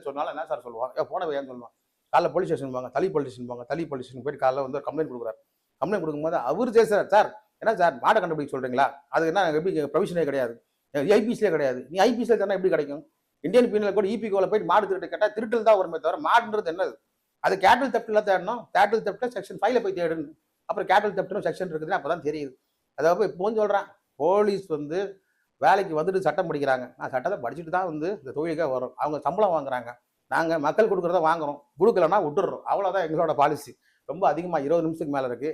சொன்னாலும் என்ன சார் சொல்லுவாங்க, போன வையான்னு சொல்லுவாங்க. காலைல போலீஸ் ஸ்டேஷன் போவாங்க, தளி போலீஸ் ஸ்டேஷன் போவாங்க, தளி போலீஸ் ஸ்டேஷன் போயிட்டு காலைல வந்து கம்ப்ளைண்ட் கொடுக்குறாரு. கம்ப்ளைண்ட் கொடுக்கும்போது அவர் பேசுறாரு, சார் என்ன சார் மாடை கண்டுபிடிக்க சொல்றீங்களா? அது என்ன எப்படி ப்ரொவிஷனே கிடையாது, ஐபிசிலே கிடையாது. நீ ஐபிசில தானே எப்படி கிடைக்கும்? இந்தியன் பீனல் கூட இபிகோல போயிட்டு மாடு திருட்டு கேட்டா திருட்டில் தான் வருமே தவிர மாடுன்றது என்னது? அது கேட்டில் தெப்ட்ல தேடணும். கேட்டில் தெப்ட்ல செக்ஷன் 5ல போய் தேடணும். அப்புறம் கேட்டில் தெப்ட்னு செக்ஷன் இருக்குதுன்னு அப்பதான் தெரியுது. அதாவது இப்போ சொல்றேன், போலீஸ் வந்து வேலைக்கு வந்துட்டு சட்டம் படிக்கிறாங்க. நான் சட்டத்தை படிச்சுட்டு தான் வந்து இந்த தொழிலுக்காக வரும். அவங்க சம்பளம் வாங்குறாங்க, நாங்க மக்கள் கொடுக்குறத வாங்குறோம், கொடுக்கலன்னா விட்டுடுறோம். அவ்வளவுதான் எங்களோட பாலிசி. ரொம்ப அதிகமா 20 நிமிஷத்துக்கு மேல இருக்கு.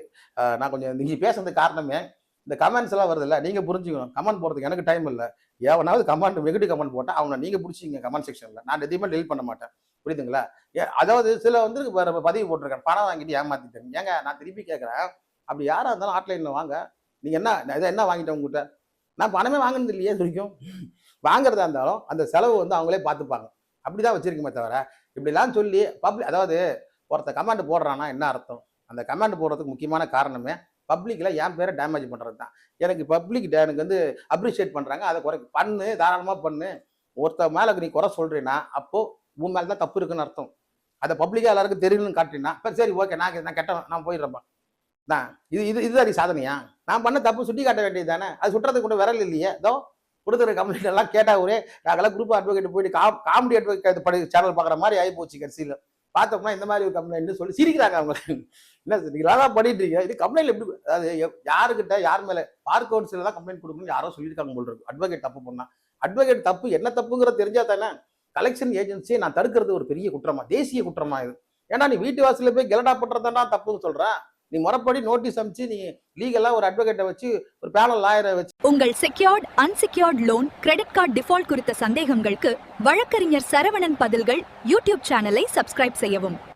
நான் கொஞ்சம் நீங்க பேசுறதுக்கு காரணமே இந்த கமெண்ட்ஸ் எல்லாம் வருது இல்ல, நீங்க புரிஞ்சுக்கணும். கமெண்ட் போடுறதுக்கு எனக்கு டைம் இல்லை. எவனாவது கமெண்ட் வெகுடி கமெண்ட் போட்டா அவனை நீங்க பிடிச்சிங்க கமெண்ட் செக்ஷன்ல. நான் எதையுமே டெலிட் பண்ண மாட்டேன், புரியுதுங்களா? அதாவது சில வந்து பதிவு போட்டிருக்கேன், பணம் வாங்கிட்டு ஏமாத்திட்டேன். ஏங்க நான் திருப்பி கேட்கறேன், அப்படி யாரா இருந்தாலும் ஆட்லைன்ல வாங்க. நீங்க என்ன வாங்கிட்டேன் உங்ககிட்ட? நான் பணமே வாங்கினது இல்லையே வரைக்கும். வாங்குறதா இருந்தாலும் அந்த செலவு வந்து அவங்களே பார்த்துப்பாங்க. அப்படிதான் வச்சிருக்குமே தவிர இப்படிலாம் சொல்லி பப்ளிக், அதாவது ஒருத்த கமெண்ட் போடுறான்னா என்ன அர்த்தம்? அந்த கமெண்ட் போடுறதுக்கு முக்கியமான காரணமே பப்ளிக்ல என் பேரை டேமேஜ் பண்றது தான். எனக்கு பப்ளிக் எனக்கு வந்து அப்ரிஷியேட் பண்றாங்க, அதை குறை பண்ணு, தாராளமா பண்ணு. ஒருத்த மேல நீ குறை சொல்றீன்னா அப்போ உன் மேலதான் தப்பு இருக்குன்னு அர்த்தம். அதை பப்ளிக்கா எல்லாருக்கும் தெரியணும்னு காட்டினா சரி ஓகே, நான் கெட்டவன், நான் போயிடுறேன். இதுதான் நீ சாதனையா? நான் பண்ண தப்பு சுட்டி காட்ட வேண்டியது தானே. அது சுட்டுறதுக்கு கூட விரல் இல்லையே. ஏதோ கொடுக்குற கம்ப்ளைண்ட் எல்லாம் கேட்டா ஒரே நாங்கெல்லாம் குரூப் அட்வொகேட் போயிட்டு காமெடி அட்வொகேட் சேனல் பாக்குற மாதிரி ஆகி போச்சு. கடைசியில் பார்த்தோம்னா இந்த மாதிரி ஒரு கம்ப்ளைண்ட் சொல்லி சிரிக்கிறாங்க அவங்க. என்ன நீங்களா தான் பண்ணிட்டு இருக்கீங்க, இது கம்ப்ளைண்ட் எப்படி? அதாவது யாருக்கிட்ட யார் மேல பார் கவுன்சில தான் கம்ப்ளைண்ட் கொடுக்கணும் யாரோ சொல்லியிருக்காங்க போல் இருக்கு. அட்வொகேட் தப்பு பண்ணா, அட்வொகேட் தப்பு என்ன தப்புங்கிறத தெரிஞ்சா தானே. கலெக்ஷன் ஏஜென்சியை நான் தடுக்கிறது ஒரு பெரிய குற்றமா, தேசிய குற்றமா இது? ஏன்னா நீ வீட்டு வாசல போய் கெலடா பண்றதுனா தப்புன்னு சொல்றேன். நீ முறைப்படி நோட்டீஸ் அனுப்பிச்சு நீ லீகலா ஒரு அட்வொகேட்டை வச்சு ஒரு பேனல் லாயரை வச்சு உங்கள் secured unsecured loan credit card default குறித்த சந்தேகங்களுக்கு வழக்கறிஞர் சரவணன் பதில்கள் யூடியூப் சேனலை சப்ஸ்கிரைப் செய்யவும்.